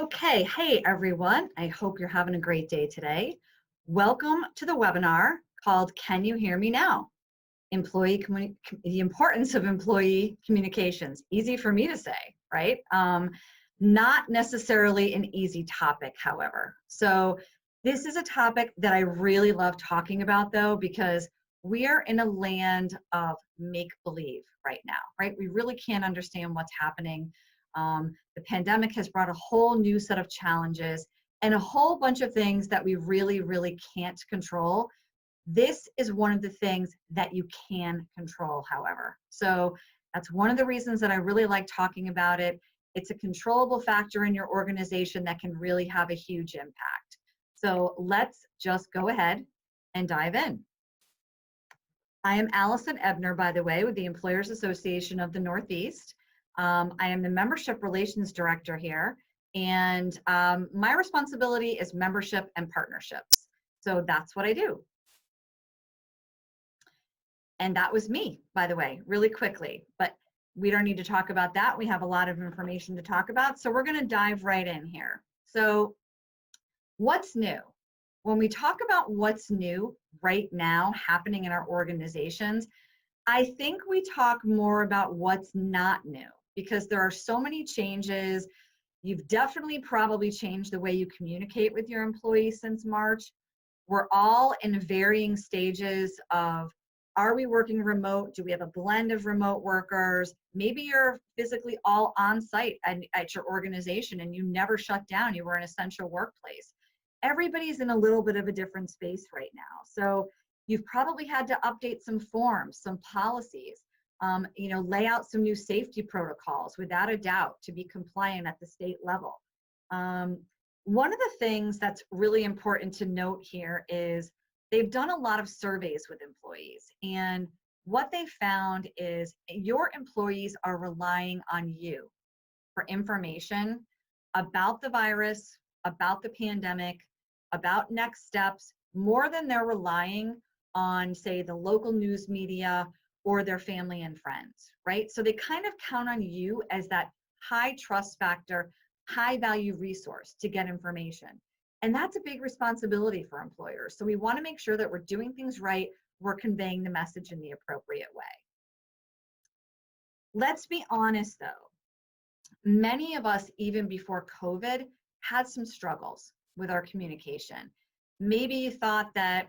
Okay, hey everyone. I hope you're having a great day today. Welcome to the webinar called Can You Hear Me Now? The importance of employee communications. Easy for me to say, right? Not necessarily an easy topic, however. So this is a topic that I really love talking about though, because we are in a land of make-believe right now, right? We really can't understand what's happening. The pandemic has brought a whole new set of challenges and a whole bunch of things that we really can't control. This is one of the things that you can control, however. So that's one of the reasons that I really like talking about it. It's a controllable factor in your organization that can really have a huge impact. So let's just go ahead and dive in. I am Allison Ebner, by the way, with the Employers Association of the Northeast. I am the Membership Relations Director here, and my responsibility is membership and partnerships. So that's what I do. And that was me, by the way, really quickly, but we don't need to talk about that. We have a lot of information to talk about, so we're going to dive right in here. So what's new? When we talk about what's new right now happening in our organizations, I think we talk more about what's not new because there are so many changes. You've definitely probably changed the way you communicate with your employees since March. We're all in varying stages of, are we working remote? Do we have a blend of remote workers? Maybe you're physically all on site at your organization and you never shut down. You were an essential workplace. Everybody's in a little bit of a different space right now. So you've probably had to update some forms, some policies, lay out some new safety protocols without a doubt to be compliant at the state level. One of the things that's really important to note here is they've done a lot of surveys with employees, and what they found is your employees are relying on you for information about the virus, about the pandemic, about next steps, more than they're relying on, say, the local news media or their family and friends, right? So they kind of count on you as that high trust factor, high value resource to get information. And that's a big responsibility for employers. So we want to make sure that we're doing things right, we're conveying the message in the appropriate way. Let's be honest though, many of us, even before COVID, had some struggles with our communication. Maybe you thought that,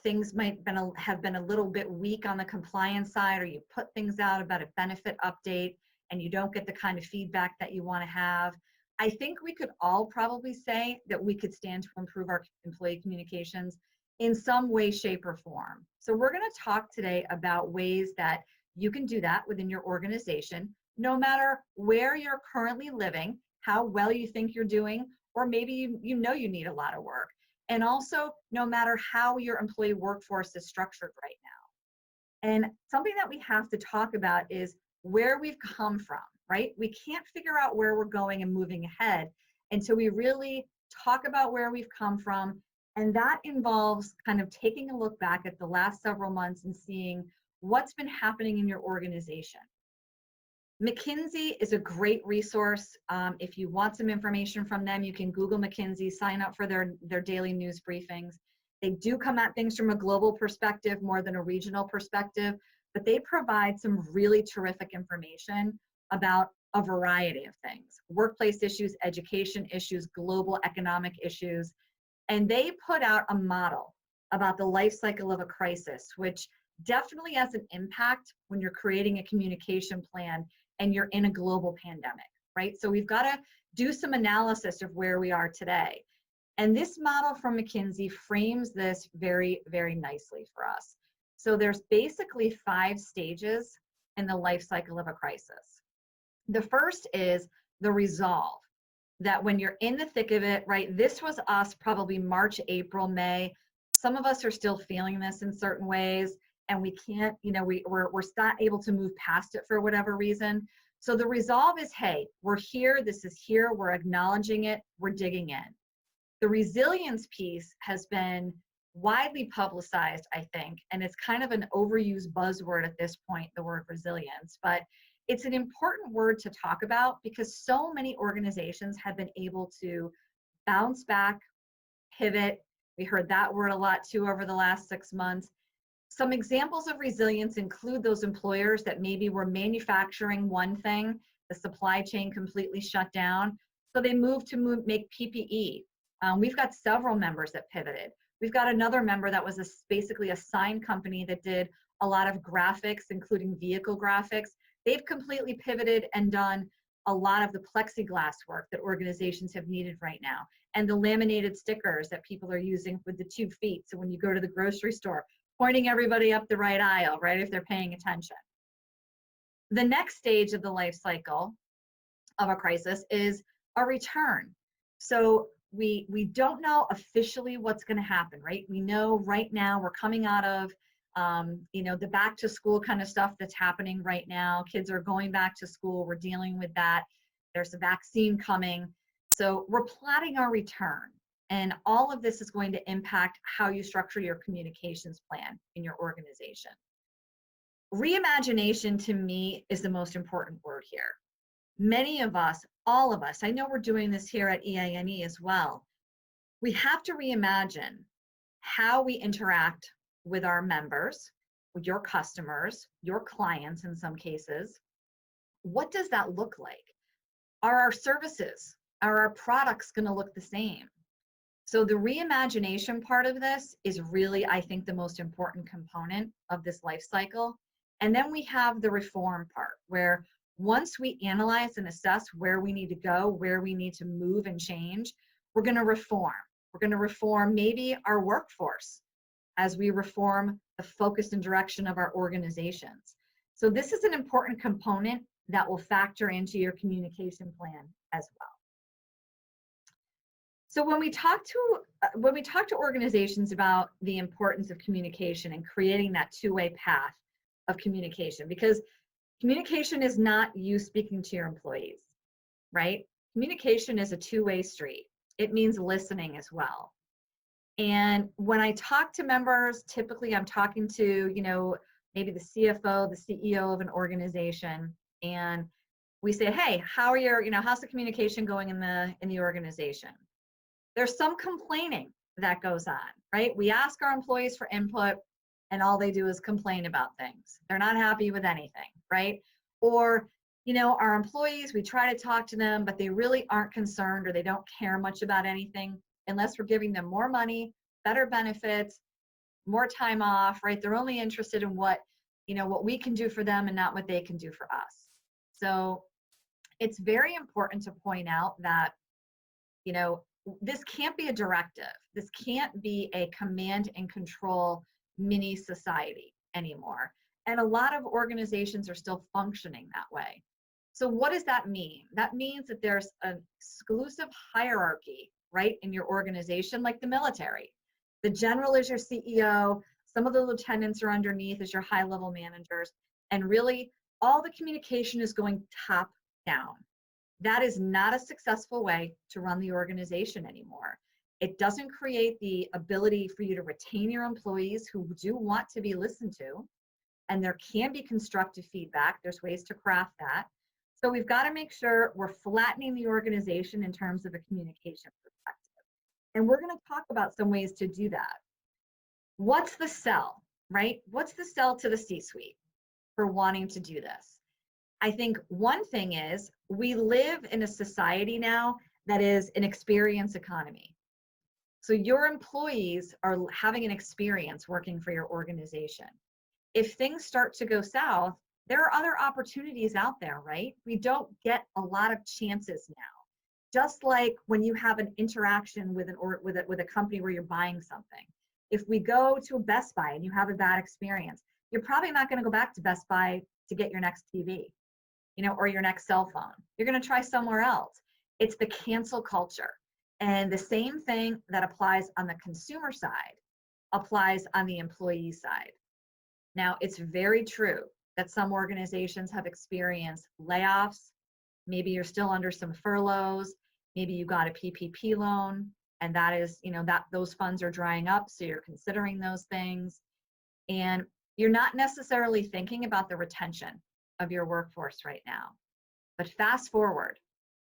things might have been a little bit weak on the compliance side, or you put things out about a benefit update and you don't get the kind of feedback that you want to have. I think we could all probably say that we could stand to improve our employee communications in some way, shape, or form. So we're going to talk today about ways that you can do that within your organization, no matter where you're currently living, how well you think you're doing, or maybe you know you need a lot of work. And also, no matter how your employee workforce is structured right now. And something that we have to talk about is where we've come from, right? We can't figure out where we're going and moving ahead until we really talk about where we've come from. And that involves kind of taking a look back at the last several months and seeing what's been happening in your organization. McKinsey is a great resource. If you want some information from them, you can Google McKinsey, sign up for their daily news briefings. They do come at things from a global perspective more than a regional perspective, but they provide some really terrific information about a variety of things: workplace issues, education issues, global economic issues. And they put out a model about the life cycle of a crisis, which definitely has an impact when you're creating a communication plan and you're in a global pandemic, right? So we've got to do some analysis of where we are today. And this model from McKinsey frames this very nicely for us. So there's basically 5 stages in the life cycle of a crisis. The first is the resolve, that when you're in the thick of it, right? This was us probably March, April, May. Some of us are still feeling this in certain ways, and we can't, we're not able to move past it for whatever reason. So the resolve is, hey, we're here, this is here, we're acknowledging it, we're digging in. The resilience piece has been widely publicized, I think, and it's kind of an overused buzzword at this point, the word resilience, but it's an important word to talk about because so many organizations have been able to bounce back, pivot. We heard that word a lot too over the last 6 months. Some examples of resilience include those employers that maybe were manufacturing one thing, the supply chain completely shut down, so they moved to make PPE. We've got several members that pivoted. We've got another member that was basically a sign company that did a lot of graphics, including vehicle graphics. They've completely pivoted and done a lot of the plexiglass work that organizations have needed right now, and the laminated stickers that people are using with the 2 feet. So when you go to the grocery store, pointing everybody up the right aisle, right, if they're paying attention. The next stage of the life cycle of a crisis is a return. So we don't know officially what's going to happen, right? We know right now we're coming out of the back to school kind of stuff that's happening right now. Kids are going back to school. We're dealing with that. There's a vaccine coming. So we're plotting our return. And all of this is going to impact how you structure your communications plan in your organization. Reimagination to me is the most important word here. Many of us, all of us, I know we're doing this here at EANE as well. We have to reimagine how we interact with our members, with your customers, your clients in some cases. What does that look like? Are our services, are our products going to look the same? So the reimagination part of this is really, I think, the most important component of this life cycle. And then we have the reform part, where once we analyze and assess where we need to go, where we need to move and change, we're going to reform. We're going to reform maybe our workforce as we reform the focus and direction of our organizations. So this is an important component that will factor into your communication plan as well. So when we talk to organizations about the importance of communication and creating that two-way path of communication, because communication is not you speaking to your employees, right? Communication is a two-way street. It means listening as well. And when I talk to members, typically I'm talking to, maybe the CFO, the CEO of an organization, and we say, hey, how's the communication going in the organization? There's some complaining that goes on, right? We ask our employees for input and all they do is complain about things. They're not happy with anything, right? Or, our employees, we try to talk to them, but they really aren't concerned or they don't care much about anything unless we're giving them more money, better benefits, more time off, right? They're only interested in what we can do for them and not what they can do for us. So it's very important to point out that, this can't be a directive. This can't be a command and control mini society anymore. And a lot of organizations are still functioning that way. So what does that mean? That means that there's an exclusive hierarchy, right, in your organization, like the military. The general is your CEO. Some of the lieutenants are underneath as your high-level managers. And really, all the communication is going top down. That is not a successful way to run the organization anymore. It doesn't create the ability for you to retain your employees who do want to be listened to, and there can be constructive feedback. There's ways to craft that. So we've got to make sure we're flattening the organization in terms of a communication perspective. And we're going to talk about some ways to do that. What's the sell, right? What's the sell to the C-suite for wanting to do this? I think one thing is we live in a society now that is an experience economy. So your employees are having an experience working for your organization. If things start to go south, there are other opportunities out there, right? We don't get a lot of chances now. Just like when you have an interaction with a company where you're buying something. If we go to a Best Buy and you have a bad experience, you're probably not going to go back to Best Buy to get your next TV, or your next cell phone. You're going to try somewhere else. It's the cancel culture. And the same thing that applies on the consumer side applies on the employee side. Now, it's very true that some organizations have experienced layoffs. Maybe you're still under some furloughs. Maybe you got a PPP loan, and that is, that those funds are drying up, so you're considering those things. And you're not necessarily thinking about the retention of your workforce right now. But fast forward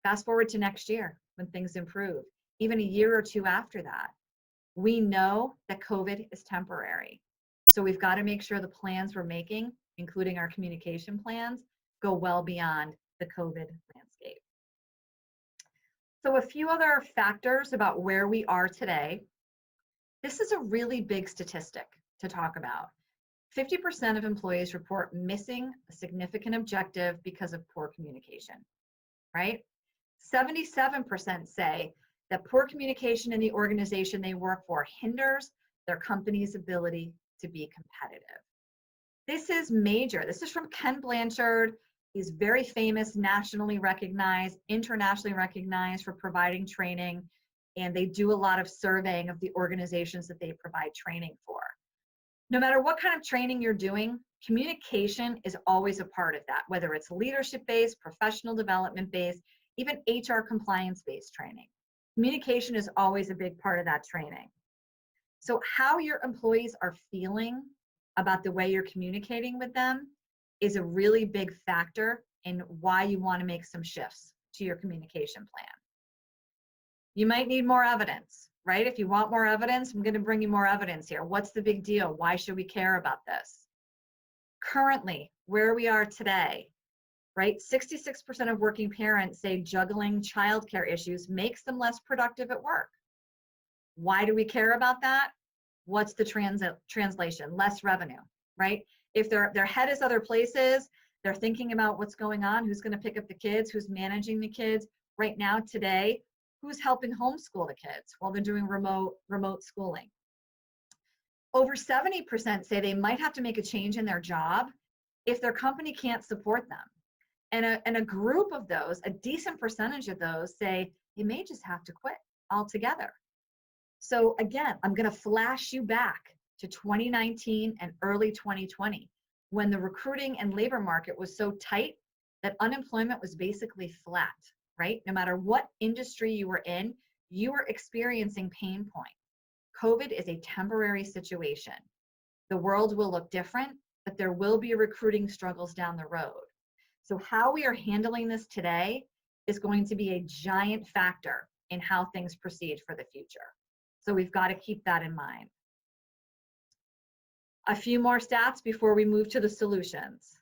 to next year when things improve, even a year or two after that. We know that COVID is temporary. So we've got to make sure the plans we're making, including our communication plans, go well beyond the COVID landscape. So a few other factors about where we are today. This is a really big statistic to talk about. 50% of employees report missing a significant objective because of poor communication, right? 77% say that poor communication in the organization they work for hinders their company's ability to be competitive. This is major. This is from Ken Blanchard. He's very famous, nationally recognized, internationally recognized for providing training, and they do a lot of surveying of the organizations that they provide training for. No matter what kind of training you're doing, communication is always a part of that, whether it's leadership-based, professional development-based, even HR compliance-based training. Communication is always a big part of that training. So how your employees are feeling about the way you're communicating with them is a really big factor in why you want to make some shifts to your communication plan. You might need more evidence, right? If you want more evidence, I'm going to bring you more evidence here. What's the big deal? Why should we care about this? Currently, where we are today, right? 66% of working parents say juggling childcare issues makes them less productive at work. Why do we care about that? What's the translation? Less revenue, right? If their head is other places, they're thinking about what's going on, who's going to pick up the kids, who's managing the kids. Right now, today, who's helping homeschool the kids while they're doing remote schooling? Over 70% say they might have to make a change in their job if their company can't support them. And a group of those, a decent percentage of those, say they may just have to quit altogether. So again, I'm going to flash you back to 2019 and early 2020, when the recruiting and labor market was so tight that unemployment was basically flat, right? No matter what industry you were in, you were experiencing pain point. COVID is a temporary situation. The world will look different, but there will be recruiting struggles down the road. So how we are handling this today is going to be a giant factor in how things proceed for the future. So we've got to keep that in mind. A few more stats before we move to the solutions.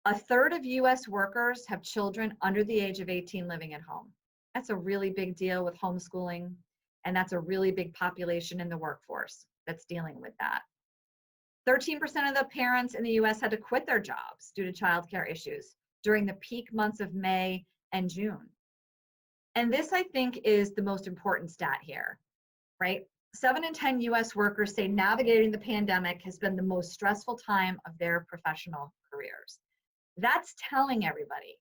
A third of US workers have children under the age of 18 living at home. That's a really big deal with homeschooling, and that's a really big population in the workforce that's dealing with that. 13% of the parents in the US had to quit their jobs due to childcare issues during the peak months of May and June. And this, I think, is the most important stat here, right? 7 in 10 US workers say navigating the pandemic has been the most stressful time of their professional careers. That's telling everybody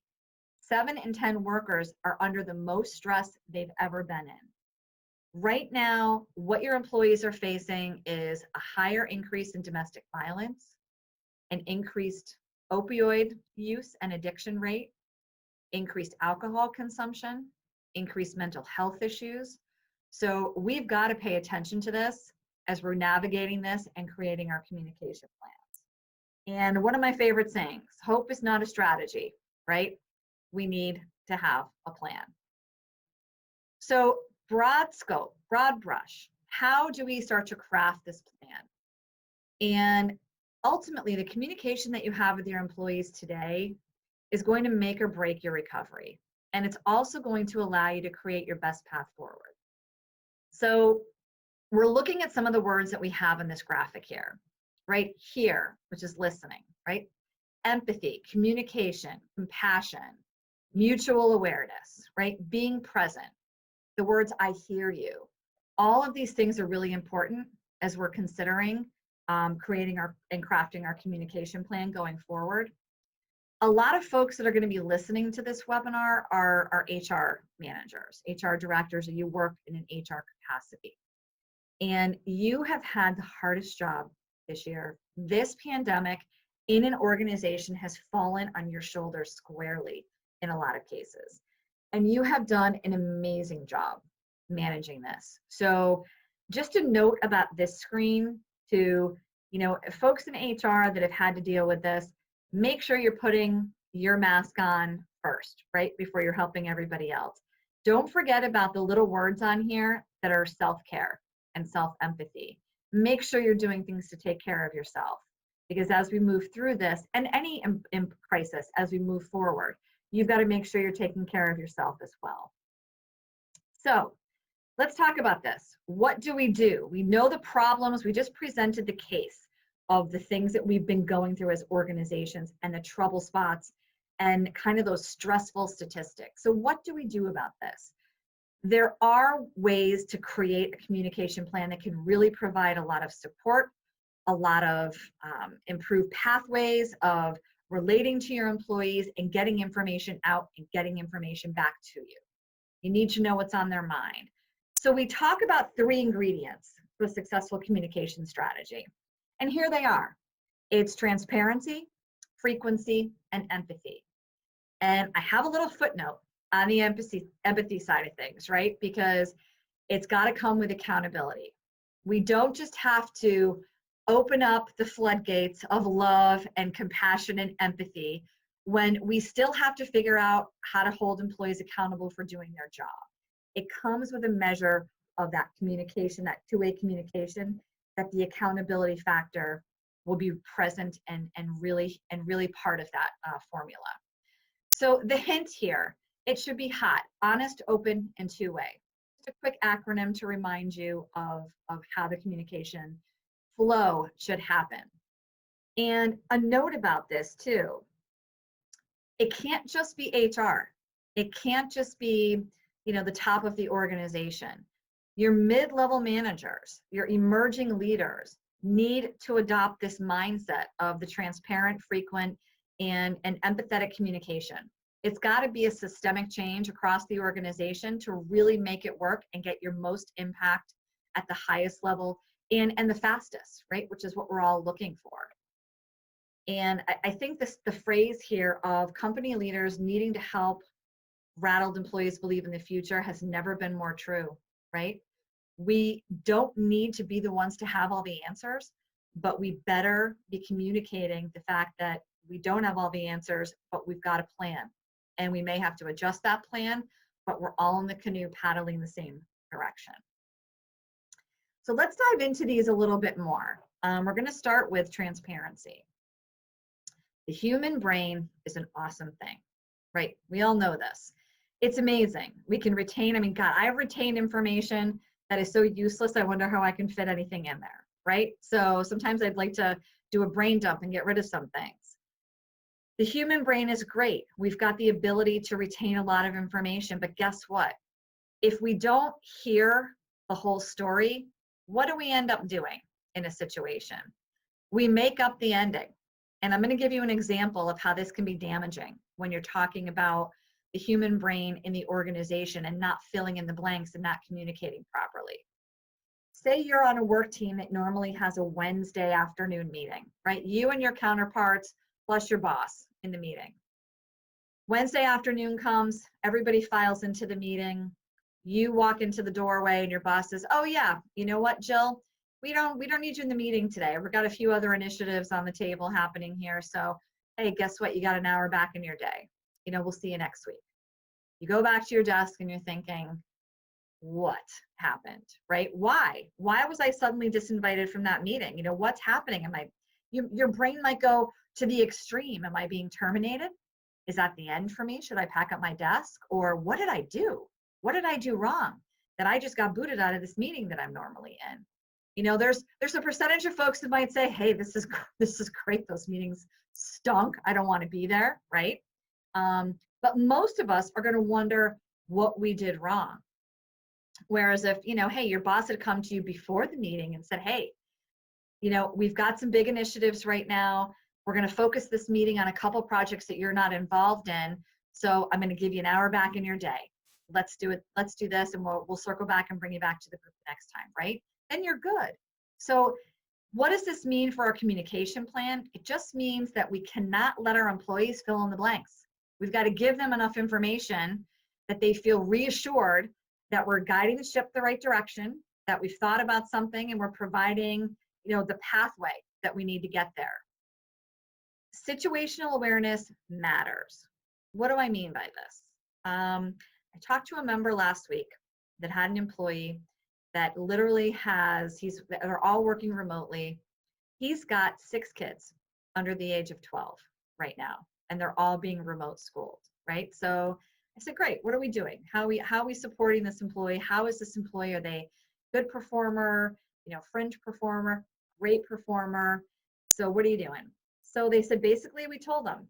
7 in 10 workers are under the most stress they've ever been in. Right now, what your employees are facing is a higher increase in domestic violence, an increased opioid use and addiction rate, increased alcohol consumption, increased mental health issues. So we've got to pay attention to this as we're navigating this and creating our communication plans. And one of my favorite sayings, hope is not a strategy, right? We need to have a plan. So broad scope, broad brush, how do we start to craft this plan? And ultimately, the communication that you have with your employees today is going to make or break your recovery. And it's also going to allow you to create your best path forward. So we're looking at some of the words that we have in this graphic here, right here, which is listening, right? Empathy, communication, compassion, mutual awareness, right? Being present. The words, I hear you. All of these things are really important as we're considering creating and crafting our communication plan going forward. A lot of folks that are going to be listening to this webinar are HR managers, HR directors, or you work in an HR capacity. And you have had the hardest job this year. This pandemic in an organization has fallen on your shoulders squarely in a lot of cases. And you have done an amazing job managing this. So just a note about this screen to, folks in HR that have had to deal with this, make sure you're putting your mask on first, right? Before you're helping everybody else. Don't forget about the little words on here that are self-care and self-empathy. Make sure you're doing things to take care of yourself, because as we move through this, and any crisis as we move forward, you've got to make sure you're taking care of yourself as well. So let's talk about this. What do? We know the problems. We just presented the case of the things that we've been going through as organizations and the trouble spots and kind of those stressful statistics. So what do we do about this? There are ways to create a communication plan that can really provide a lot of support, a lot of improved pathways of relating to your employees and getting information out and getting information back to you. You need to know what's on their mind. So we talk about 3 ingredients to a successful communication strategy. And here they are. It's transparency, frequency, and empathy. And I have a little footnote on the empathy side of things, right? Because it's got to come with accountability. We don't just have to open up the floodgates of love and compassion and empathy when we still have to figure out how to hold employees accountable for doing their job. It comes with a measure of that communication, that two-way communication, that the accountability factor will be present and really part of that formula. So the hint here, it should be hot, honest, open, and two-way. Just a quick acronym to remind you of how the communication flow should happen. And a note about this too, it can't just be HR. It can't just be, the top of the organization. Your mid-level managers, your emerging leaders need to adopt this mindset of the transparent, frequent, and empathetic communication. It's got to be a systemic change across the organization to really make it work and get your most impact at the highest level and the fastest, right? Which is what we're all looking for. And I think the phrase here of company leaders needing to help rattled employees believe in the future has never been more true, right? We don't need to be the ones to have all the answers, but we better be communicating the fact that we don't have all the answers, but we've got a plan. And we may have to adjust that plan, but we're all in the canoe paddling the same direction. So let's dive into these a little bit more. We're going to start with transparency. The human brain is an awesome thing, right? We all know this. It's amazing. We can retain, God, I've retained information that is so useless, I wonder how I can fit anything in there, right? So sometimes I'd like to do a brain dump and get rid of some things. The human brain is great. We've got the ability to retain a lot of information, but guess what? If we don't hear the whole story, what do we end up doing in a situation? We make up the ending. And I'm going to give you an example of how this can be damaging when you're talking about the human brain in the organization and not filling in the blanks and not communicating properly. Say you're on a work team that normally has a Wednesday afternoon meeting, right? You and your counterparts plus your boss in the meeting. Wednesday afternoon comes, everybody files into the meeting. You walk into the doorway and your boss says, "Oh yeah, you know what, Jill? We don't need you in the meeting today. We've got a few other initiatives on the table happening here. So, hey, guess what? You got an hour back in your day. We'll see you next week." You go back to your desk and you're thinking, what happened, right? Why was I suddenly disinvited from that meeting? What's happening? Your brain might go to the extreme. Am I being terminated? Is that the end for me? Should I pack up my desk? Or what did I do? What did I do wrong that I just got booted out of this meeting that I'm normally in? There's a percentage of folks that might say, "Hey, this is great. Those meetings stunk. I don't want to be there," right? But most of us are going to wonder what we did wrong. Whereas if, hey, your boss had come to you before the meeting and said, "Hey, we've got some big initiatives right now. We're going to focus this meeting on a couple projects that you're not involved in. So I'm going to give you an hour back in your day. Let's do it. Let's do this, and we'll circle back and bring you back to the group next time," right? Then you're good. So what does this mean for our communication plan? It just means that we cannot let our employees fill in the blanks. We've got to give them enough information that they feel reassured that we're guiding the ship the right direction, that we've thought about something and we're providing, the pathway that we need to get there. Situational awareness matters. What do I mean by this? I talked to a member last week that had an employee that literally they're all working remotely. He's got 6 kids under the age of 12 right now, and they're all being remote schooled, right? So I said, great, what are we doing? How are we supporting this employee? How is this employee? Are they good performer, fringe performer, great performer? So what are you doing? So they said, basically, we told them,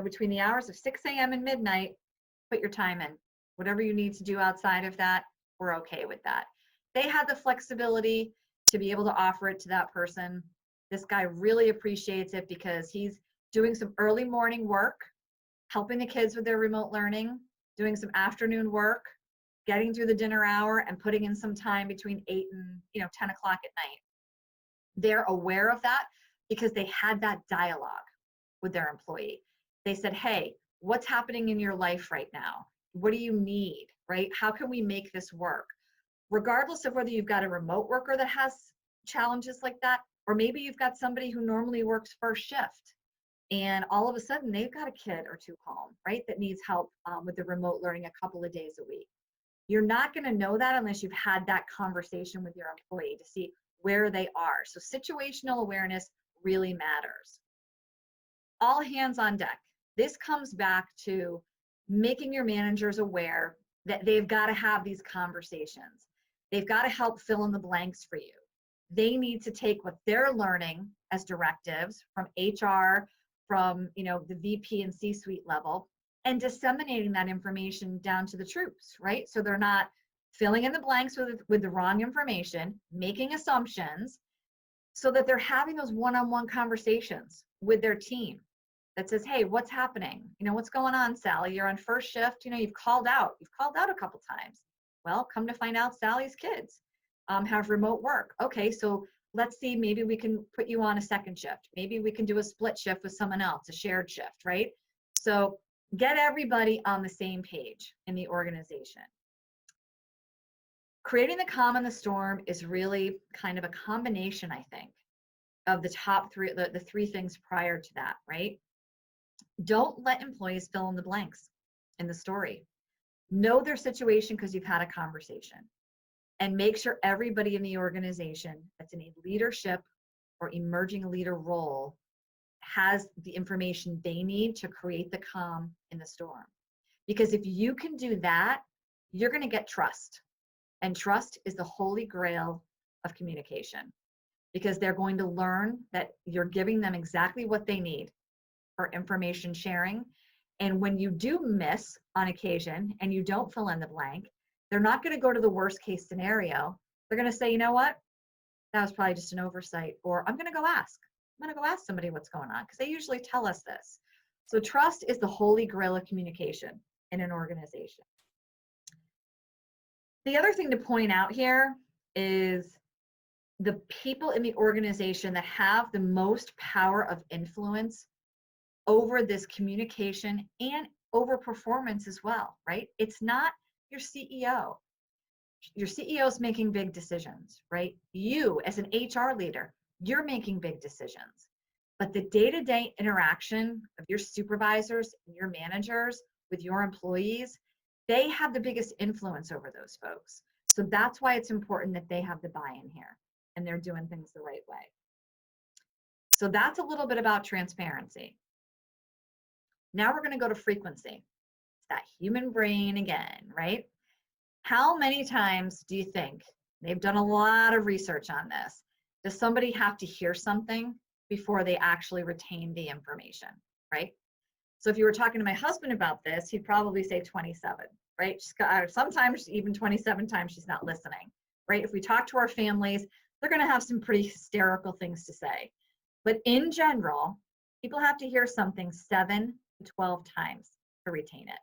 between the hours of 6 a.m. and midnight, put your time in. Whatever you need to do outside of that, we're okay with that. They had the flexibility to be able to offer it to that person. This guy really appreciates it because he's doing some early morning work, helping the kids with their remote learning, doing some afternoon work, getting through the dinner hour, and putting in some time between 8 and 10 o'clock at night. They're aware of that because they had that dialogue with their employee. They said, hey, what's happening in your life right now? What do you need, right? How can we make this work? Regardless of whether you've got a remote worker that has challenges like that, or maybe you've got somebody who normally works first shift and all of a sudden they've got a kid or two home, right, that needs help with the remote learning a couple of days a week. You're not going to know that unless you've had that conversation with your employee to see where they are. So situational awareness really matters. All hands on deck. This comes back to making your managers aware that they've got to have these conversations. They've got to help fill in the blanks for you. They need to take what they're learning as directives from HR, from the VP and C-suite level, and disseminating that information down to the troops, right? So they're not filling in the blanks with the wrong information, making assumptions, so that they're having those one-on-one conversations with their team that says, hey, what's happening? What's going on, Sally? You're on first shift. You've called out a couple times. Well, come to find out, Sally's kids have remote work. Okay, so let's see, maybe we can put you on a second shift. Maybe we can do a split shift with someone else, a shared shift, right? So get everybody on the same page in the organization. Creating the calm in the storm is really kind of a combination, I think, of the top three, the 3 things prior to that, right? Don't let employees fill in the blanks in the story. Know their situation because you've had a conversation. And make sure everybody in the organization that's in a leadership or emerging leader role has the information they need to create the calm in the storm. Because if you can do that, you're going to get trust. And trust is the holy grail of communication, because they're going to learn that you're giving them exactly what they need for information sharing. And when you do miss on occasion and you don't fill in the blank, they're not going to go to the worst case scenario. They're going to say, you know what? That was probably just an oversight, or I'm going to go ask. I'm going to go ask somebody what's going on, because they usually tell us this. So trust is the holy grail of communication in an organization. The other thing to point out here is the people in the organization that have the most power of influence over this communication and over performance as well, right? It's not your CEO. Your CEO is making big decisions, right? You, as an HR leader, you're making big decisions. But the day-to-day interaction of your supervisors and your managers with your employees, they have the biggest influence over those folks. So that's why it's important that they have the buy-in here and they're doing things the right way. So that's a little bit about transparency. Now we're going to go to frequency. It's that human brain again, right? How many times do you think, they've done a lot of research on this, does somebody have to hear something before they actually retain the information, right? So if you were talking to my husband about this, he'd probably say 27, right? Sometimes even 27 times she's not listening, right? If we talk to our families, they're going to have some pretty hysterical things to say. But in general, people have to hear something 7 to 12 times to retain it.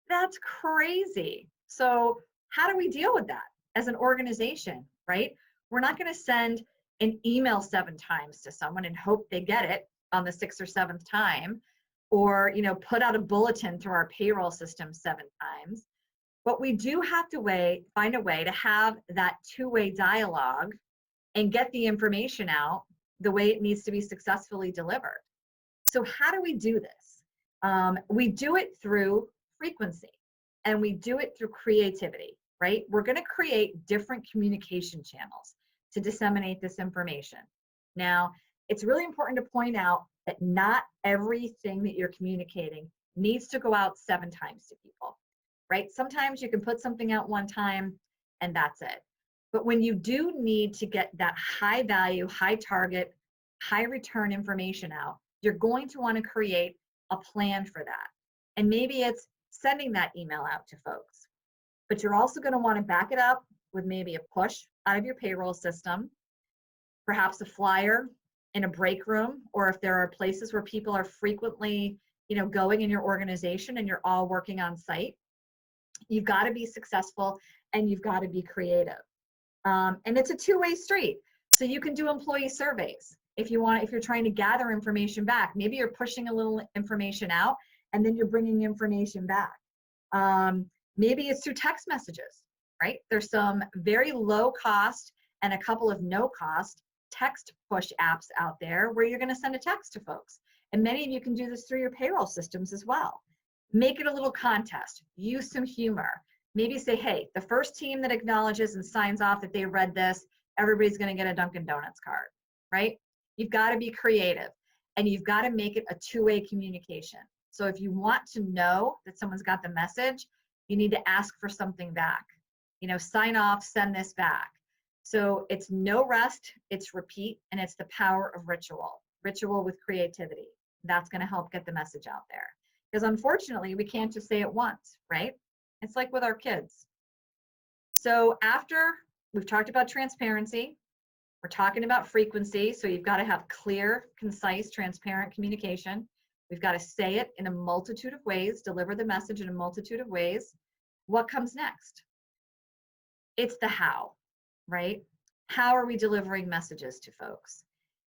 That's crazy. So how do we deal with that as an organization, right? We're not going to send an email 7 times to someone and hope they get it on the 6th or 7th time, or put out a bulletin through our payroll system 7 times. But we do have to find a way to have that 2-way dialogue and get the information out the way it needs to be successfully delivered. So how do we do this? We do it through frequency, and we do it through creativity, right? We're going to create different communication channels to disseminate this information. Now, it's really important to point out that not everything that you're communicating needs to go out 7 times to people, right? Sometimes you can put something out one time and that's it. But when you do need to get that high value, high target, high return information out, you're going to want to create a plan for that. And maybe it's sending that email out to folks, but you're also going to want to back it up with maybe a push out of your payroll system, perhaps a flyer in a break room, or if there are places where people are frequently, going in your organization and you're all working on site. You've got to be successful and you've got to be creative. And it's a two-way street. So you can do employee surveys if you're trying to gather information back. Maybe you're pushing a little information out and then you're bringing information back. Maybe it's through text messages, right? There's some very low cost and a couple of no cost text push apps out there where you're going to send a text to folks. And many of you can do this through your payroll systems as well. Make it a little contest. Use some humor. Maybe say, hey, the first team that acknowledges and signs off that they read this, everybody's going to get a Dunkin' Donuts card, right? You've got to be creative and you've got to make it a two-way communication. So if you want to know that someone's got the message, you need to ask for something back. Sign off, send this back. So it's no rest, it's repeat, and it's the power of ritual with creativity. That's going to help get the message out there. Because unfortunately, we can't just say it once, right? It's like with our kids. So after we've talked about transparency, we're talking about frequency. So you've got to have clear, concise, transparent communication. We've got to say it in a multitude of ways, deliver the message in a multitude of ways. What comes next? It's the how, right? How are we delivering messages to folks?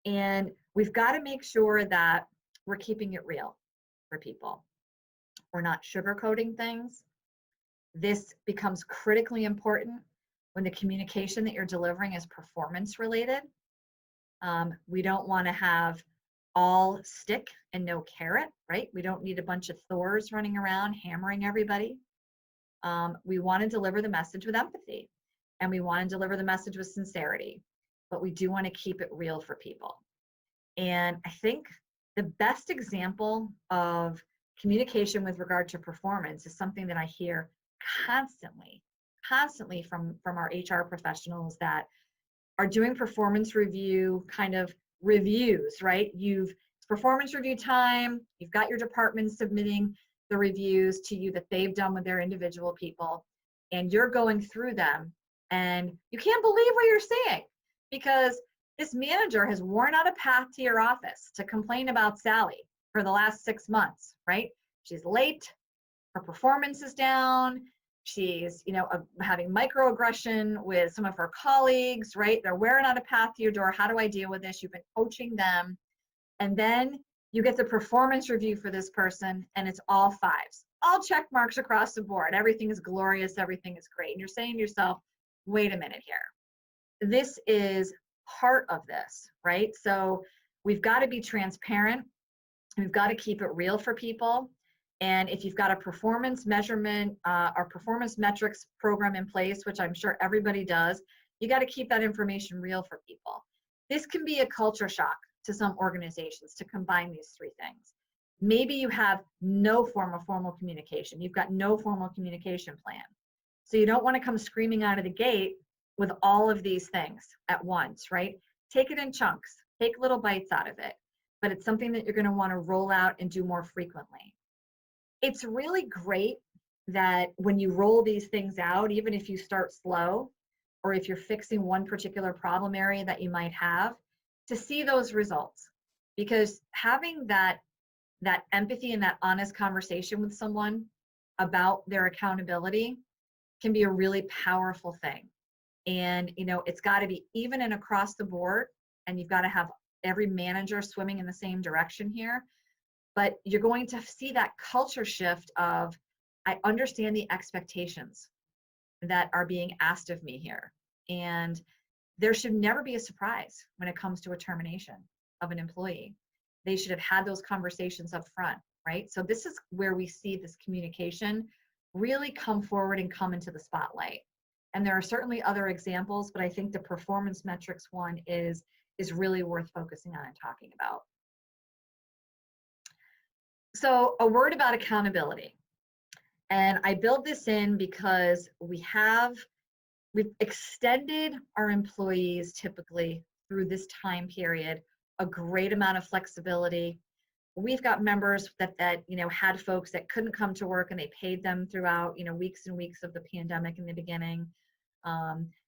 And we've got to make sure that we're keeping it real for people. We're not sugarcoating things. This becomes critically important when the communication that you're delivering is performance related. We don't want to have all stick and no carrot, right? We don't need a bunch of Thors running around hammering everybody. We want to deliver the message with empathy, and we want to deliver the message with sincerity, but we do want to keep it real for people. And I think the best example of communication with regard to performance is something that I hear constantly from our HR professionals that are doing performance review kind of reviews, right? It's performance review time, you've got your department submitting the reviews to you that they've done with their individual people, and you're going through them and you can't believe what you're seeing because this manager has worn out a path to your office to complain about Sally for the last 6 months, right? She's late, her performance is down, she's, having microaggression with some of her colleagues, right? They're wearing out a path to your door. How do I deal with this? You've been coaching them. And then you get the performance review for this person and it's all 5s, all check marks across the board. Everything is glorious. Everything is great. And you're saying to yourself, wait a minute here. This is part of this, right? So we've got to be transparent. We've got to keep it real for people. And if you've got a performance measurement or performance metrics program in place, which I'm sure everybody does, you got to keep that information real for people. This can be a culture shock to some organizations to combine these 3 things. Maybe you have no form of formal communication. You've got no formal communication plan. So you don't want to come screaming out of the gate with all of these things at once, right? Take it in chunks, take little bites out of it, but it's something that you're going to want to roll out and do more frequently. It's really great that when you roll these things out, even if you start slow, or if you're fixing one particular problem area that you might have, to see those results. Because having that empathy and that honest conversation with someone about their accountability can be a really powerful thing. And it's got to be even and across the board, and you've got to have every manager swimming in the same direction here. But you're going to see that culture shift of, I understand the expectations that are being asked of me here. And there should never be a surprise when it comes to a termination of an employee. They should have had those conversations up front, right? So this is where we see this communication really come forward and come into the spotlight. And there are certainly other examples, but I think the performance metrics one is really worth focusing on and talking about. So a word about accountability. And I build this in because we've extended our employees typically through this time period, a great amount of flexibility. We've got members that had folks that couldn't come to work, and they paid them throughout weeks and weeks of the pandemic in the beginning.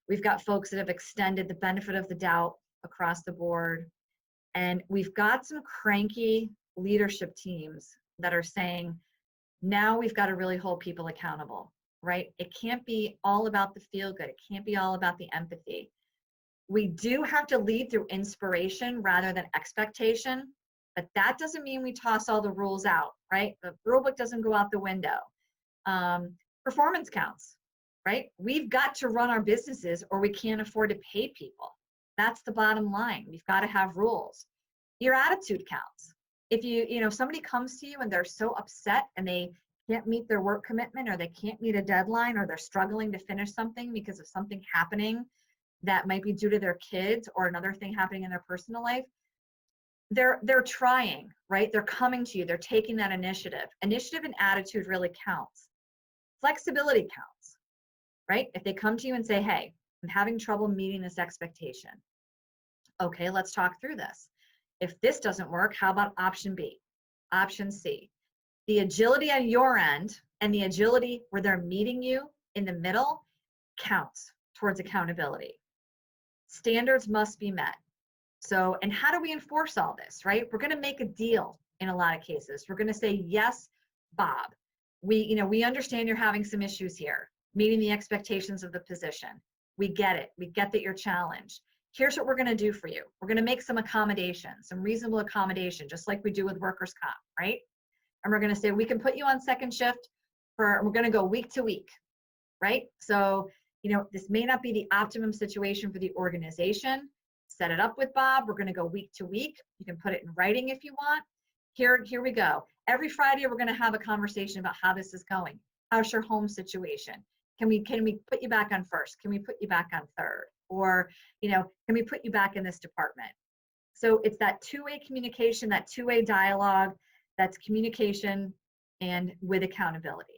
We've got folks that have extended the benefit of the doubt across the board. And we've got some cranky leadership teams that are saying, now we've got to really hold people accountable, right? It can't be all about the feel good. It can't be all about the empathy. We do have to lead through inspiration rather than expectation, but that doesn't mean we toss all the rules out, right? The rule book doesn't go out the window. Performance counts, right? We've got to run our businesses or we can't afford to pay people. That's the bottom line. We've got to have rules. Your attitude counts. If somebody comes to you and they're so upset and they can't meet their work commitment, or they can't meet a deadline, or they're struggling to finish something because of something happening that might be due to their kids or another thing happening in their personal life, they're trying, right? They're coming to you, they're taking that initiative. Initiative and attitude really counts. Flexibility counts, right? If they come to you and say, hey, I'm having trouble meeting this expectation. Okay, let's talk through this. If this doesn't work, how about option B? Option C. The agility on your end and the agility where they're meeting you in the middle counts towards accountability. Standards must be met. So, and how do we enforce all this, right? We're going to make a deal in a lot of cases. We're going to say, yes, Bob, we understand you're having some issues here, meeting the expectations of the position. We get it. We get that you're challenged. Here's what we're going to do for you. We're going to make some accommodations, some reasonable accommodation, just like we do with workers' comp, right? And we're going to say, we can put you on second shift we're going to go week to week, right? So, this may not be the optimum situation for the organization. Set it up with Bob. We're going to go week to week. You can put it in writing if you want. Here we go. Every Friday, we're going to have a conversation about how this is going. How's your home situation? Can we put you back on first? Can we put you back on third? Or, can we put you back in this department? So it's that two-way communication, that two-way dialogue, that's communication and with accountability.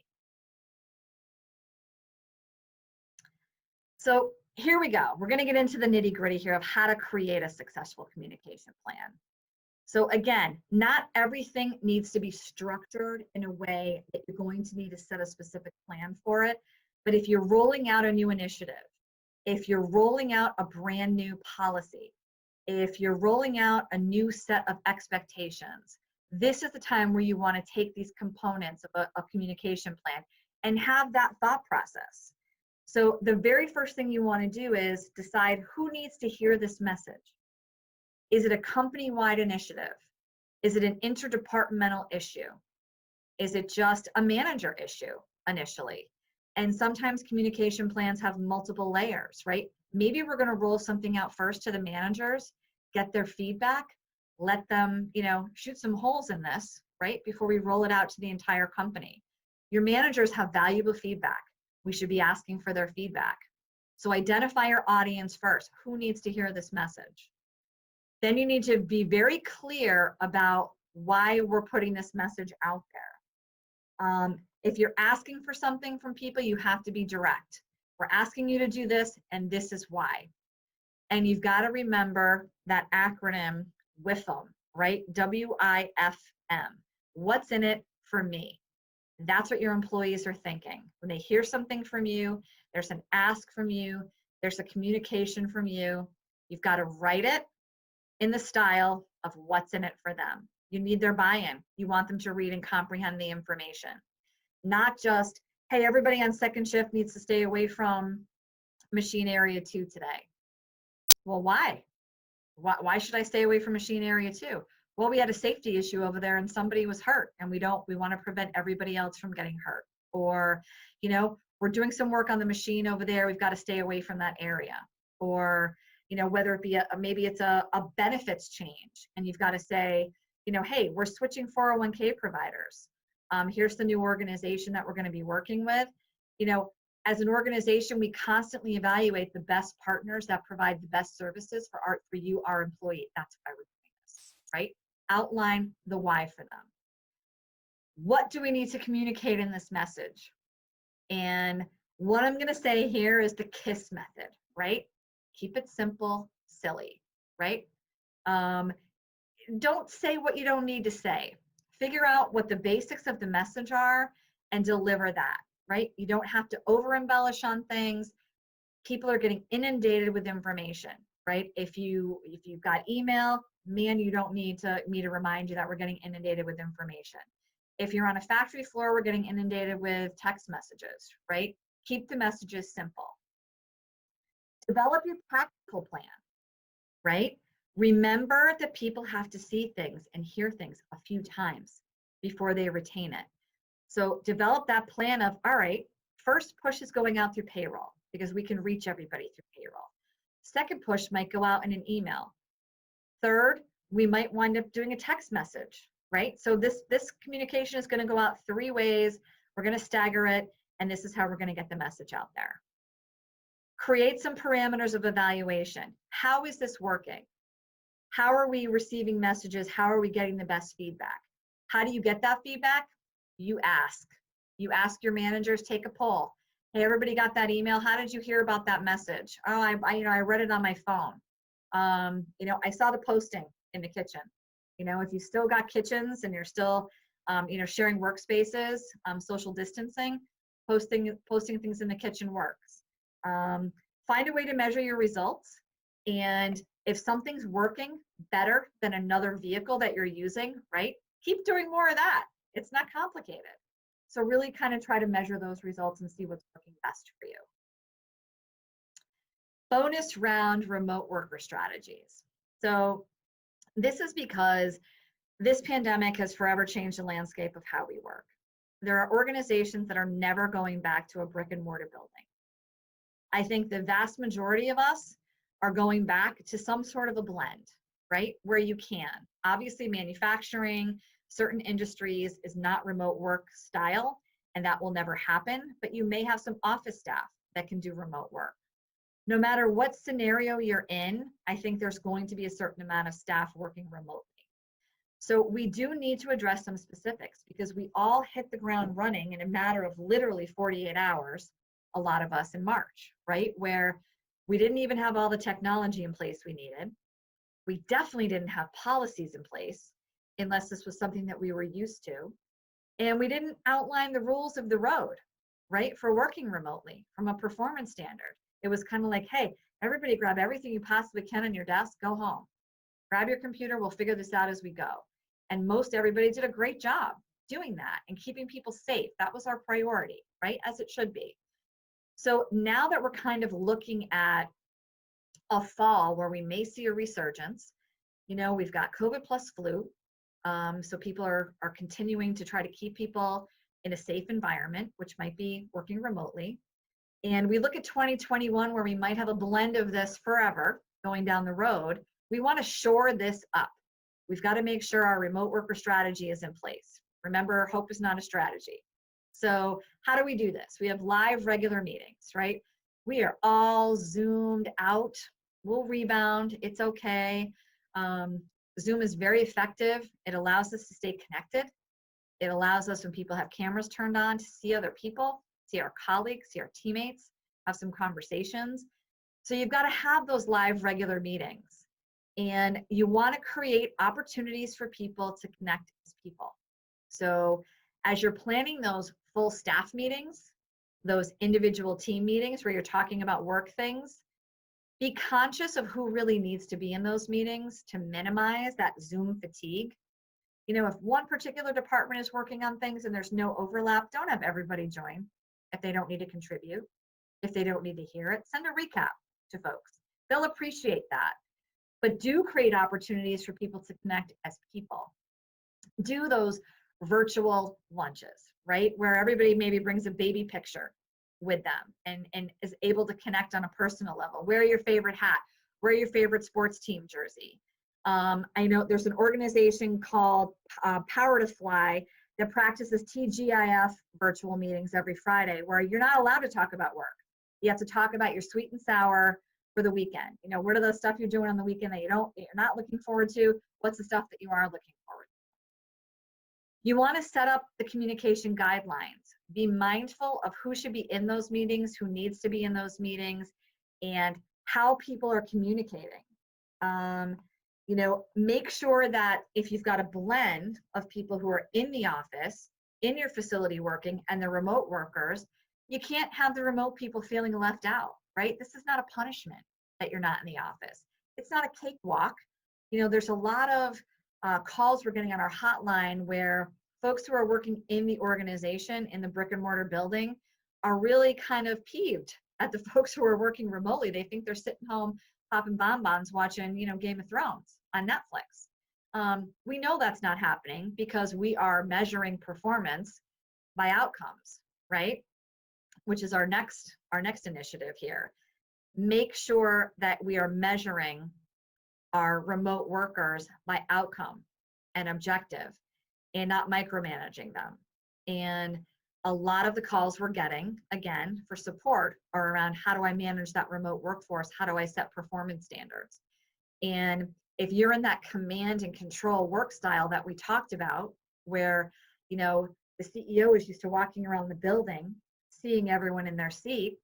So here we go. We're going to get into the nitty-gritty here of how to create a successful communication plan. So again, not everything needs to be structured in a way that you're going to need to set a specific plan for it. But if you're rolling out a new initiative, if you're rolling out a brand new policy, if you're rolling out a new set of expectations, this is the time where you want to take these components of a communication plan and have that thought process. So the very first thing you want to do is decide who needs to hear this message. Is it a company-wide initiative? Is it an interdepartmental issue? Is it just a manager issue initially? And sometimes communication plans have multiple layers, right? Maybe we're going to roll something out first to the managers, get their feedback, let them, shoot some holes in this, right? Before we roll it out to the entire company. Your managers have valuable feedback. We should be asking for their feedback. So identify your audience first. Who needs to hear this message? Then you need to be very clear about why we're putting this message out there. If you're asking for something from people, you have to be direct. We're asking you to do this, and this is why. And you've got to remember that acronym WIFM, right? W-I-F-M. What's in it for me? That's what your employees are thinking. When they hear something from you, there's an ask from you, there's a communication from you. You've got to write it in the style of what's in it for them. You need their buy-in. You want them to read and comprehend the information. Not just, hey, everybody on second shift needs to stay away from machine area 2 today. Well, why? Why should I stay away from machine area 2? Well, we had a safety issue over there and somebody was hurt, and we want to prevent everybody else from getting hurt. Or, we're doing some work on the machine over there, we've got to stay away from that area. Or, whether it be maybe it's a benefits change, and you've got to say, hey, we're switching 401k providers. Here's the new organization that we're going to be working with. As an organization, we constantly evaluate the best partners that provide the best services for you, our employee. That's why we're doing this, right? Outline the why for them. What do we need to communicate in this message? And what I'm going to say here is the KISS method, right? Keep it simple, silly, right? Don't say what you don't need to say. Figure out what the basics of the message are and deliver that, right? You don't have to over embellish on things. People are getting inundated with information, right? If you've got email, man, you don't need me to remind you that we're getting inundated with information. If you're on a factory floor, we're getting inundated with text messages, right? Keep the messages simple. Develop your practical plan, right? Remember that people have to see things and hear things a few times before they retain it. So develop that plan of, all right, first push is going out through payroll because we can reach everybody through payroll. Second push might go out in an email. Third, we might wind up doing a text message, right? So this communication is going to go out 3 ways. We're going to stagger it, and this is how we're going to get the message out there. Create some parameters of evaluation. How is this working? How are we receiving messages? How are we getting the best feedback? How do you get that feedback? You ask. You ask your managers, take a poll. Hey, everybody got that email? How did you hear about that message? Oh, I read it on my phone. I saw the posting in the kitchen. If you still got kitchens and you're still, sharing workspaces, social distancing, posting things in the kitchen works. Find a way to measure your results. And if something's working better than another vehicle that you're using, right? Keep doing more of that. It's not complicated. So really kind of try to measure those results and see what's working best for you. Bonus round remote worker strategies. So this is because this pandemic has forever changed the landscape of how we work. There are organizations that are never going back to a brick and mortar building. I think the vast majority of us are going back to some sort of a blend, right? Where you can. Obviously, manufacturing, certain industries is not remote work style, and that will never happen, but you may have some office staff that can do remote work. No matter what scenario you're in, I think there's going to be a certain amount of staff working remotely. So we do need to address some specifics because we all hit the ground running in a matter of literally 48 hours, a lot of us in March, right? Where we didn't even have all the technology in place we needed. We definitely didn't have policies in place unless this was something that we were used to. And we didn't outline the rules of the road, right? For working remotely from a performance standard. It was kind of like, hey, everybody grab everything you possibly can on your desk, go home. Grab your computer, we'll figure this out as we go. And most everybody did a great job doing that and keeping people safe. That was our priority, right? As it should be. So now that we're kind of looking at a fall where we may see a resurgence, we've got COVID plus flu. So people are continuing to try to keep people in a safe environment, which might be working remotely. And we look at 2021 where we might have a blend of this forever going down the road. We want to shore this up. We've got to make sure our remote worker strategy is in place. Remember, hope is not a strategy. So how do we do this? We have live regular meetings, right? We are all zoomed out. We'll rebound. It's okay. Zoom is very effective. It allows us to stay connected. It allows us, when people have cameras turned on, to see other people, see our colleagues, see our teammates, have some conversations. So you've got to have those live regular meetings. And you want to create opportunities for people to connect as people. So as you're planning those full staff meetings, those individual team meetings where you're talking about work things, be conscious of who really needs to be in those meetings to minimize that Zoom fatigue. If one particular department is working on things and there's no overlap, don't have everybody join if they don't need to contribute, if they don't need to hear it. Send a recap to folks. They'll appreciate that. But do create opportunities for people to connect as people. Do those virtual lunches, right? Where everybody maybe brings a baby picture with them and is able to connect on a personal level. Wear your favorite hat, wear your favorite sports team jersey. I know there's an organization called Power to Fly that practices TGIF virtual meetings every Friday, where you're not allowed to talk about work. You have to talk about your sweet and sour for the weekend. You know, what are the stuff you're doing on the weekend that you're not looking forward to? What's the stuff that you are looking forward to? You want to set up the communication guidelines. Be mindful of who should be in those meetings, who needs to be in those meetings, and how people are communicating. You know, make sure that if you've got a blend of people who are in the office, in your facility working, and the remote workers, you can't have the remote people feeling left out, right? This is not a punishment that you're not in the office. It's not a cakewalk. You know, there's a lot of calls we're getting on our hotline where folks who are working in the organization, in the brick and mortar building, are really kind of peeved at the folks who are working remotely. They think they're sitting home popping bonbons watching, you know, Game of Thrones on Netflix. We know that's not happening because we are measuring performance by outcomes, right? Which is our next initiative here. Make sure that we are measuring our remote workers by outcome and objective and not micromanaging them. And a lot of the calls we're getting, again, for support are around how do I manage that remote workforce? How do I set performance standards? And if you're in that command and control work style that we talked about, where, you know, the CEO is used to walking around the building, seeing everyone in their seat,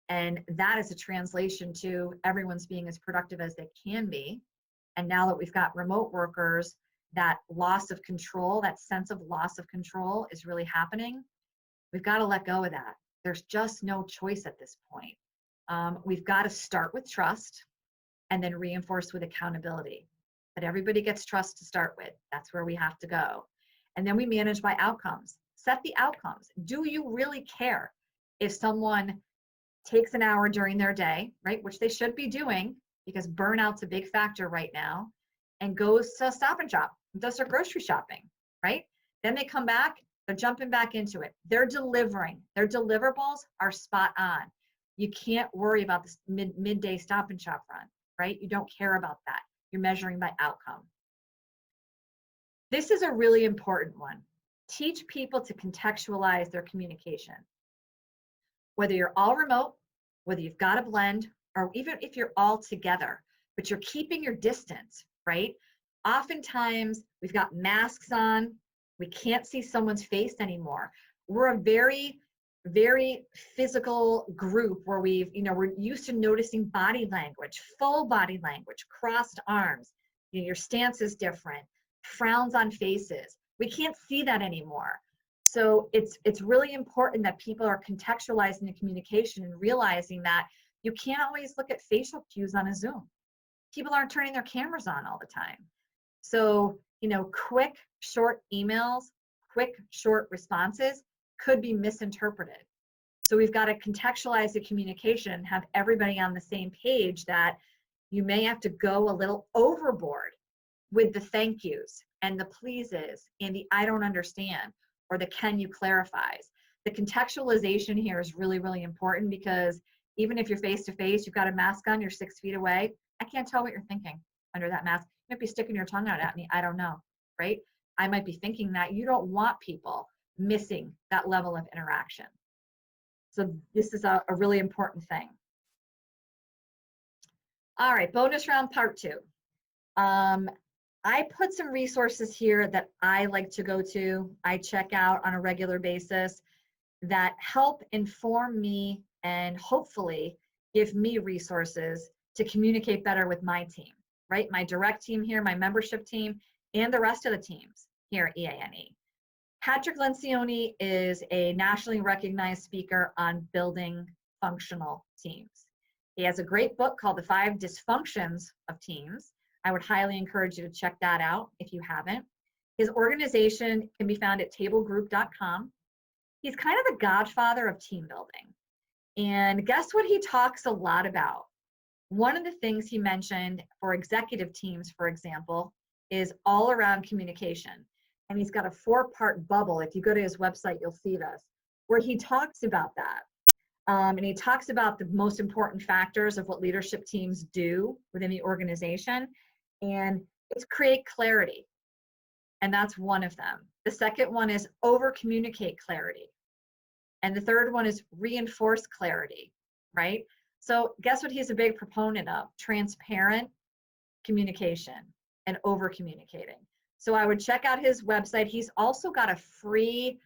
and that is a translation to everyone's being as productive as they can be. And now that we've got remote workers, that loss of control, that sense of loss of control is really happening. We've got to let go of that. There's just no choice at this point. We've got to start with trust and then reinforce with accountability. But everybody gets trust to start with. That's where we have to go. And then we manage by outcomes. Set the outcomes. Do you really care if someone takes an hour during their day, right, which they should be doing because burnout's a big factor right now, and goes to Stop and Shop, does their grocery shopping, right? Then they come back, they're jumping back into it. They're delivering. Their deliverables are spot on. You can't worry about this midday Stop and Shop run, right? You don't care about that. You're measuring by outcome. This is a really important one. Teach people to contextualize their communication. Whether you're all remote, whether you've got a blend, or even if you're all together, but you're keeping your distance, right? Oftentimes we've got masks on, we can't see someone's face anymore. We're a very, very physical group where we're used to noticing body language, full body language, crossed arms, your stance is different, frowns on faces. We can't see that anymore. So it's really important that people are contextualizing the communication and realizing that you can't always look at facial cues on a Zoom. People aren't turning their cameras on all the time. So, quick, short emails, quick, short responses could be misinterpreted. So we've got to contextualize the communication, have everybody on the same page that you may have to go a little overboard with the thank yous and the pleases and the I don't understand or the can you clarifies. The contextualization here is really, really important because even if you're face to face, you've got a mask on, you're 6 feet away, I can't tell what you're thinking under that mask. You might be sticking your tongue out at me, I don't know, right? I might be thinking that. You don't want people missing that level of interaction. So this is a really important thing. All right, bonus round part 2. I put some resources here that I like to go to, I check out on a regular basis that help inform me and hopefully give me resources to communicate better with my team, right? My direct team here, my membership team, and the rest of the teams here at EANE. Patrick Lencioni is a nationally recognized speaker on building functional teams. He has a great book called The 5 Dysfunctions of Teams. I would highly encourage you to check that out if you haven't. His organization can be found at tablegroup.com. He's kind of the godfather of team building. And guess what he talks a lot about? One of the things he mentioned for executive teams, for example, is all around communication. And he's got a 4-part bubble. If you go to his website, you'll see this, where he talks about that. And he talks about the most important factors of what leadership teams do within the organization. And It's create clarity. And that's one of them. The second one is over communicate clarity. And the third one is reinforce clarity, right? So guess what he's a big proponent of? Transparent communication and over communicating. So I would check out his website. He's also got a free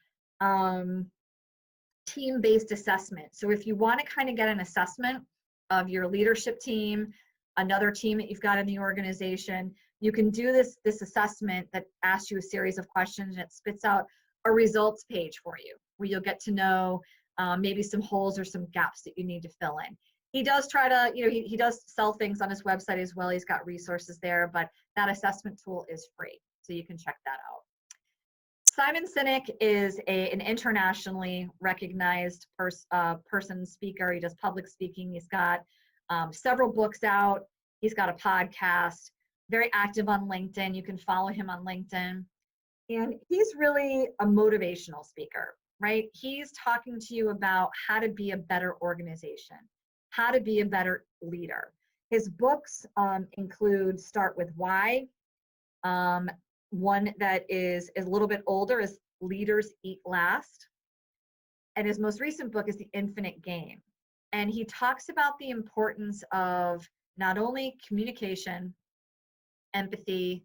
team-based assessment. So if you want to kind of get an assessment of your leadership team, another team that you've got in the organization, you can do this assessment that asks you a series of questions, and it spits out a results page for you where you'll get to know maybe some holes or some gaps that you need to fill in. He does try to, he does sell things on his website as well. He's got resources there, but that assessment tool is free, so you can check that out. Simon Sinek is an internationally recognized person, speaker. He does public speaking. He's got several books out. He's got a podcast, very active on LinkedIn. You can follow him on LinkedIn. And he's really a motivational speaker, right? He's talking to you about how to be a better organization, how to be a better leader. His books include Start With Why. One that is a little bit older is Leaders Eat Last. And his most recent book is The Infinite Game. And he talks about the importance of not only communication, empathy,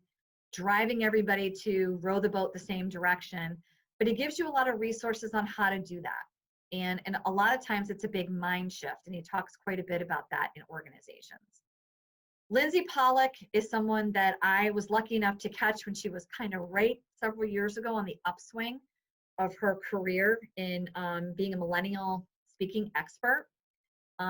driving everybody to row the boat the same direction, but he gives you a lot of resources on how to do that. And a lot of times it's a big mind shift, and he talks quite a bit about that in organizations. Lindsay Pollack is someone that I was lucky enough to catch when she was kind of right several years ago on the upswing of her career in being a millennial speaking expert.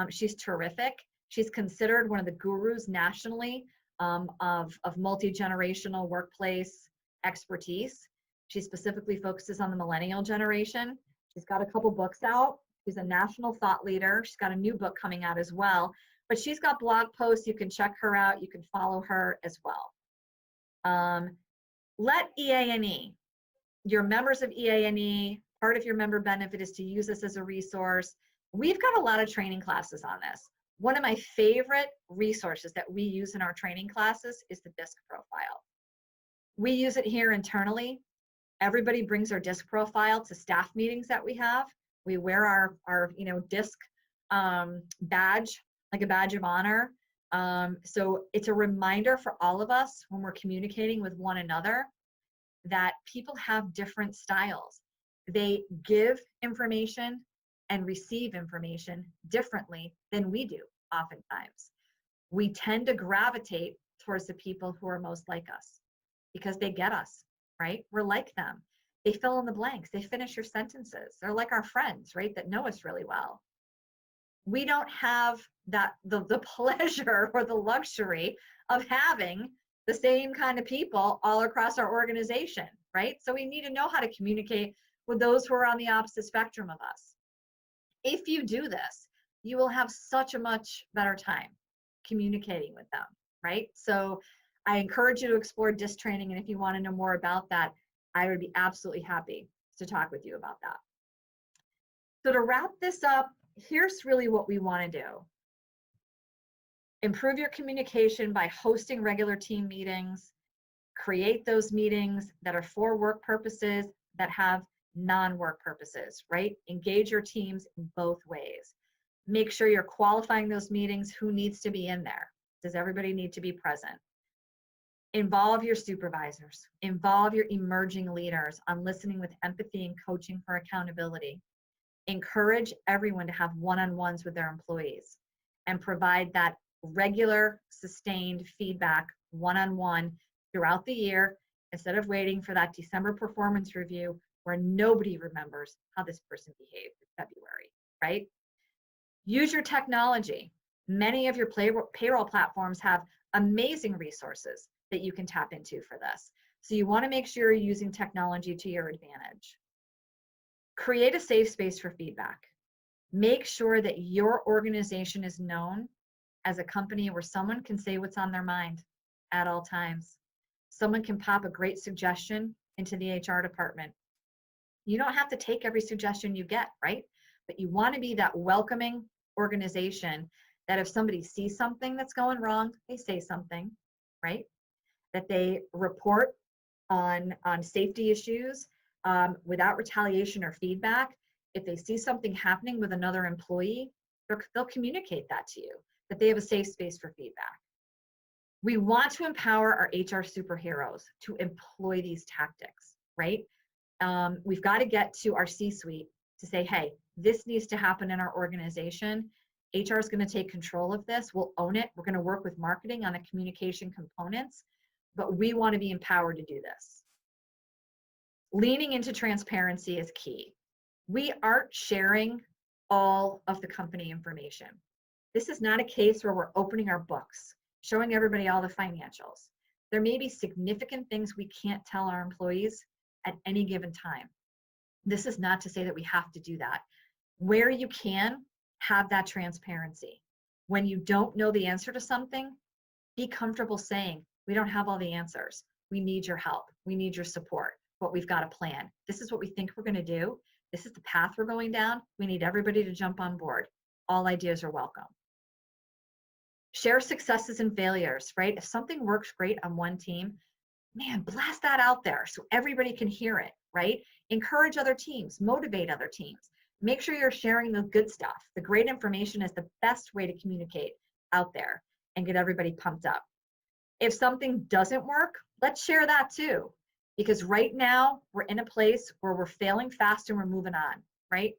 She's terrific. She's considered one of the gurus nationally of multi-generational workplace expertise. She specifically focuses on the millennial generation. She's got a couple books out. She's a national thought leader. She's got a new book coming out as well. But she's got blog posts. You can check her out. You can follow her as well. Let EA&E, your members of EA&E, part of your member benefit is to use this as a resource. We've got a lot of training classes on this. One of my favorite resources that we use in our training classes is the DISC profile. We use it here internally. Everybody brings their DISC profile to staff meetings that we have. We wear our DISC badge, like a badge of honor. So it's a reminder for all of us when we're communicating with one another that people have different styles. They give information and receive information differently than we do oftentimes. We tend to gravitate towards the people who are most like us because they get us, right? We're like them. They fill in the blanks. They finish your sentences. They're like our friends, right? That know us really well. We don't have the pleasure or the luxury of having the same kind of people all across our organization, right? So we need to know how to communicate with those who are on the opposite spectrum of us. If you do this, you will have such a much better time communicating with them, right? So I encourage you to explore DISC training, and if you want to know more about that, I would be absolutely happy to talk with you about that. So to wrap this up, here's really what we want to do. Improve your communication by hosting regular team meetings. Create those meetings that are for work purposes, that have non-work purposes, right? Engage your teams in both ways. Make sure you're qualifying those meetings. Who needs to be in there? Does everybody need to be present? Involve your supervisors. Involve your emerging leaders on listening with empathy and coaching for accountability. Encourage everyone to have one-on-ones with their employees and provide that regular, sustained feedback one-on-one throughout the year instead of waiting for that December performance review where nobody remembers how this person behaved in February, right? Use your technology. Many of your payroll platforms have amazing resources that you can tap into for this. So you want to make sure you're using technology to your advantage. Create a safe space for feedback. Make sure that your organization is known as a company where someone can say what's on their mind at all times. Someone can pop a great suggestion into the HR department. You don't have to take every suggestion you get, right? But you want to be that welcoming organization that if somebody sees something that's going wrong, they say something, right? that they report on safety issues without retaliation or feedback. If they see something happening with another employee, they'll communicate that to you, that they have a safe space for feedback. We want to empower our HR superheroes to employ these tactics, right? We've got to get to our C-suite to say, hey, this needs to happen in our organization. HR is going to take control of this. We'll own it. We're going to work with marketing on the communication components, but we want to be empowered to do this. Leaning into transparency is key. We aren't sharing all of the company information. This is not a case where we're opening our books, showing everybody all the financials. There may be significant things we can't tell our employees at any given time. This is not to say that we have to do that. Where you can, have that transparency. When you don't know the answer to something, be comfortable saying, we don't have all the answers. We need your help. We need your support, but we've got a plan. This is what we think we're going to do. This is the path we're going down. We need everybody to jump on board. All ideas are welcome. Share successes and failures, right? If something works great on one team, man, blast that out there so everybody can hear it, right? Encourage other teams, motivate other teams. Make sure you're sharing the good stuff. The great information is the best way to communicate out there and get everybody pumped up. If something doesn't work, let's share that too. Because right now we're in a place where we're failing fast and we're moving on, right?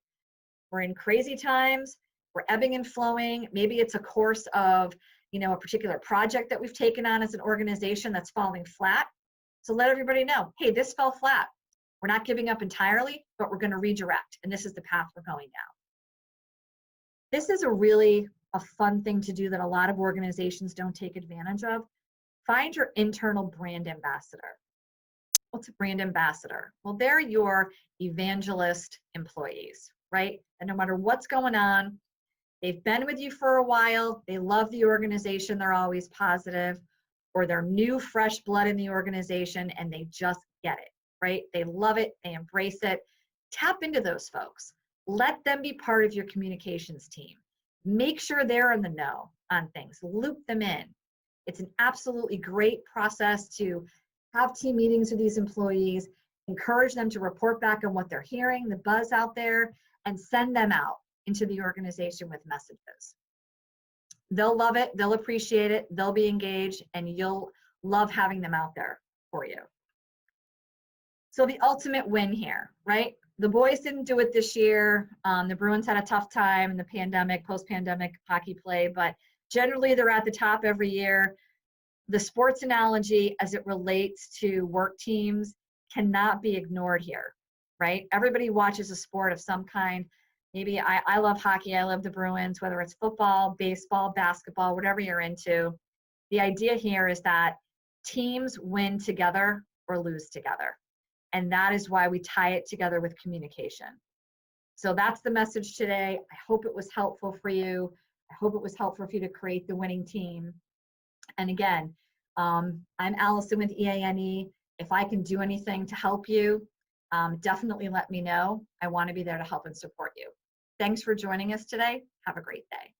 We're in crazy times, we're ebbing and flowing. Maybe it's a course of, a particular project that we've taken on as an organization that's falling flat. So let everybody know, hey, this fell flat. We're not giving up entirely, but we're going to redirect, and this is the path we're going down. This is a fun thing to do that a lot of organizations don't take advantage of. Find your internal brand ambassador. What's a brand ambassador? Well, they're your evangelist employees, right? And no matter what's going on, they've been with you for a while, they love the organization, they're always positive, or they're new, fresh blood in the organization and they just get it, right? They love it, they embrace it. Tap into those folks. Let them be part of your communications team. Make sure they're in the know on things. Loop them in. It's an absolutely great process to have team meetings with these employees, encourage them to report back on what they're hearing, the buzz out there, and send them out into the organization with messages. They'll love it, they'll appreciate it, they'll be engaged, and you'll love having them out there for you. So the ultimate win here, right? The boys didn't do it this year. The Bruins had a tough time in the pandemic, post-pandemic hockey play, but generally they're at the top every year. The sports analogy as it relates to work teams cannot be ignored here, right? Everybody watches a sport of some kind. Maybe I love hockey, I love the Bruins, whether it's football, baseball, basketball, whatever you're into. The idea here is that teams win together or lose together. And that is why we tie it together with communication. So that's the message today. I hope it was helpful for you. I hope it was helpful for you to create the winning team. And again, I'm Allison with EANE. If I can do anything to help you, definitely let me know. I want to be there to help and support you. Thanks for joining us today. Have a great day.